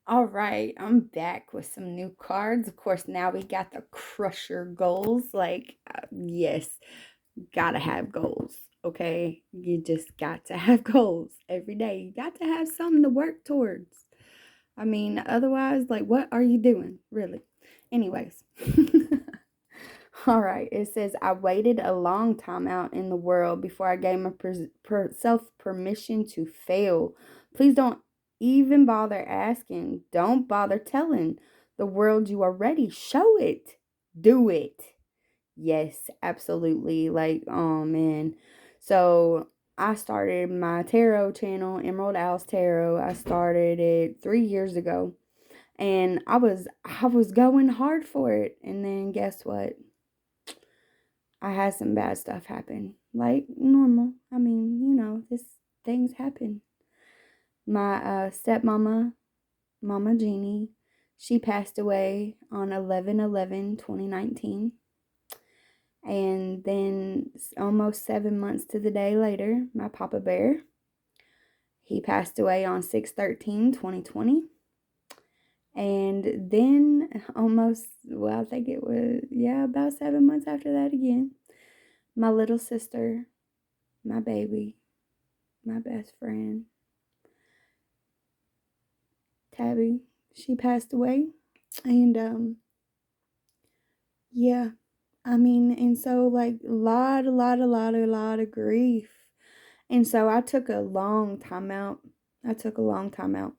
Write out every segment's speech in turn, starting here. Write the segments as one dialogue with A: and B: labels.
A: All right, I'm back with some new cards. Of course, now we got the Crusher goals. Yes, gotta have goals. Okay, you just got to have goals every day. You got to have something to work towards. I mean, otherwise, like, what are you doing, really? Anyways, all right. It says, I waited a long time out in the world before I gave myself permission to fail. Please don't even bother asking. Don't bother telling the world you are ready. Show it. Do it. Yes, absolutely. Like, oh man. So I started my tarot channel, Emerald Owls Tarot. I started it 3 years ago. And I was going hard for it. And then guess what? I had some bad stuff happen. Like normal. I mean, this things happen. My stepmama, Mama Jeannie, she passed away on 11/11/2019. And then almost 7 months to the day later, my Papa Bear, he passed away on 6/13/2020. And then I think it was, yeah, about 7 months after that again, my little sister, my baby, my best friend, Tabby, she passed away. And yeah, I mean, and so like a lot of grief. And so I took a long time out. I took a long time out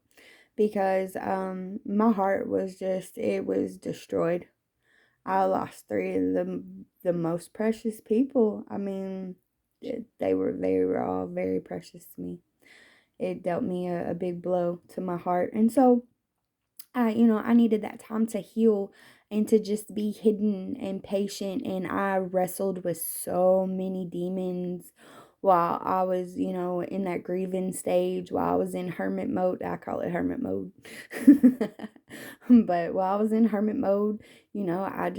A: because my heart was just, it was destroyed. I lost three of the most precious people. I mean, they were all very precious to me. It dealt me a big blow to my heart. And so I needed that time to heal and to just be hidden and patient. And I wrestled with so many demons while I was, in that grieving stage, while I was in hermit mode. I call it hermit mode. But while I was in hermit mode, I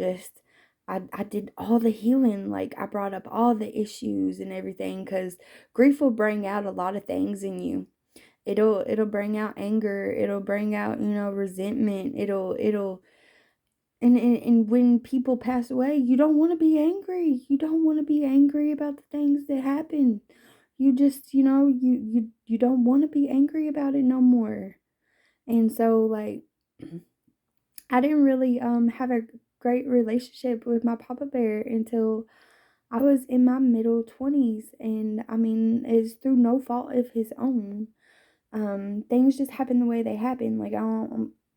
A: did all the healing. Like, I brought up all the issues and everything, because grief will bring out a lot of things in you. It'll bring out anger, it'll bring out, resentment. It'll and when people pass away, you don't want to be angry. You don't want to be angry about the things that happen. You just, you don't want to be angry about it no more. And so, like, I didn't really have a great relationship with my Papa Bear until I was in my middle 20s. And I mean, it's through no fault of his own. Things just happen the way they happen. Like, I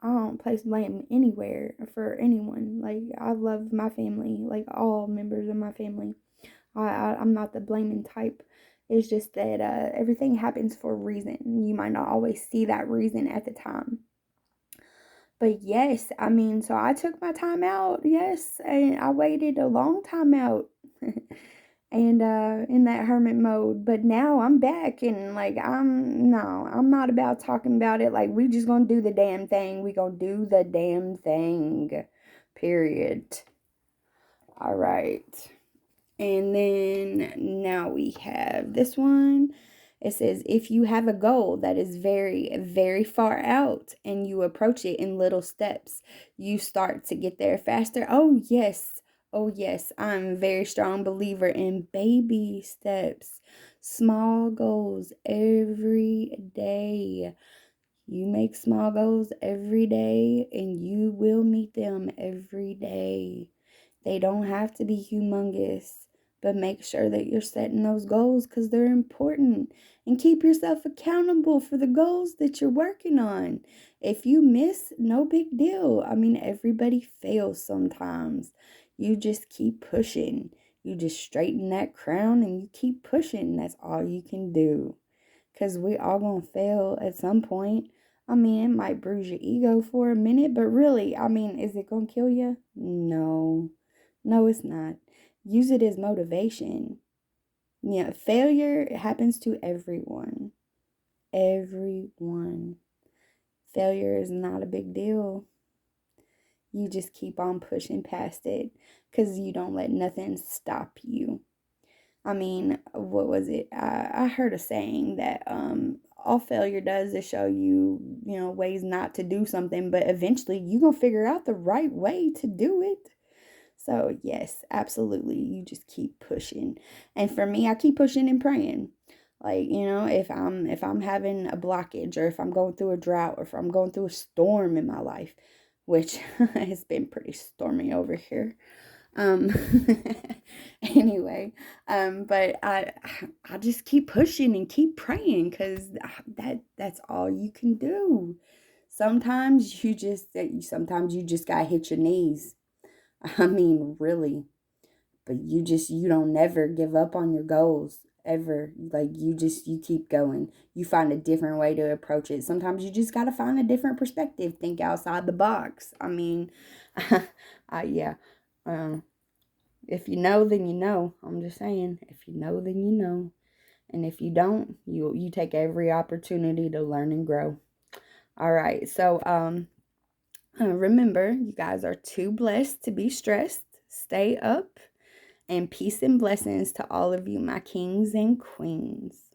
A: don't place blame anywhere for anyone. Like, I love my family, like all members of my family. I'm not the blaming type. It's just that everything happens for a reason. You might not always see that reason at the time. But yes, I mean, so I took my time out, yes, and I waited a long time out. And in that hermit mode. But now I'm back, and like, I'm not about talking about it. Like, we just gonna do the damn thing. We gonna do the damn thing. Period. All right. And then now we have this one. It says, if you have a goal that is very, very far out and you approach it in little steps, you start to get there faster. Oh, yes. Oh, yes. I'm a very strong believer in baby steps, small goals every day. You make small goals every day and you will meet them every day. They don't have to be humongous, but make sure that you're setting those goals because they're important. And keep yourself accountable for the goals that you're working on. If you miss, no big deal. I mean, everybody fails sometimes. You just keep pushing. You just straighten that crown and you keep pushing. That's all you can do. Because we all gonna fail at some point. I mean, it might bruise your ego for a minute, but really, I mean, is it gonna kill you? No. No, it's not. Use it as motivation. Yeah, failure happens to everyone. Everyone. Failure is not a big deal. You just keep on pushing past it because you don't let nothing stop you. I mean, what was it? I heard a saying that all failure does is show you, ways not to do something, but eventually you're going to figure out the right way to do it. So, yes, absolutely. You just keep pushing. And for me, I keep pushing and praying. Like, if I'm having a blockage, or if I'm going through a drought, or if I'm going through a storm in my life, which has been pretty stormy over here. Um anyway, but I just keep pushing and keep praying, cuz that's all you can do. Sometimes you just got to hit your knees. I mean, really. But you don't never give up on your goals ever. Like, you keep going. You find a different way to approach it. Sometimes you just got to find a different perspective, think outside the box. I mean, yeah. Um if you know, then you know. I'm just saying, if you know, then you know. And if you don't, you take every opportunity to learn and grow. All right. So remember, you guys are too blessed to be stressed. Stay up, and peace and blessings to all of you, my kings and queens.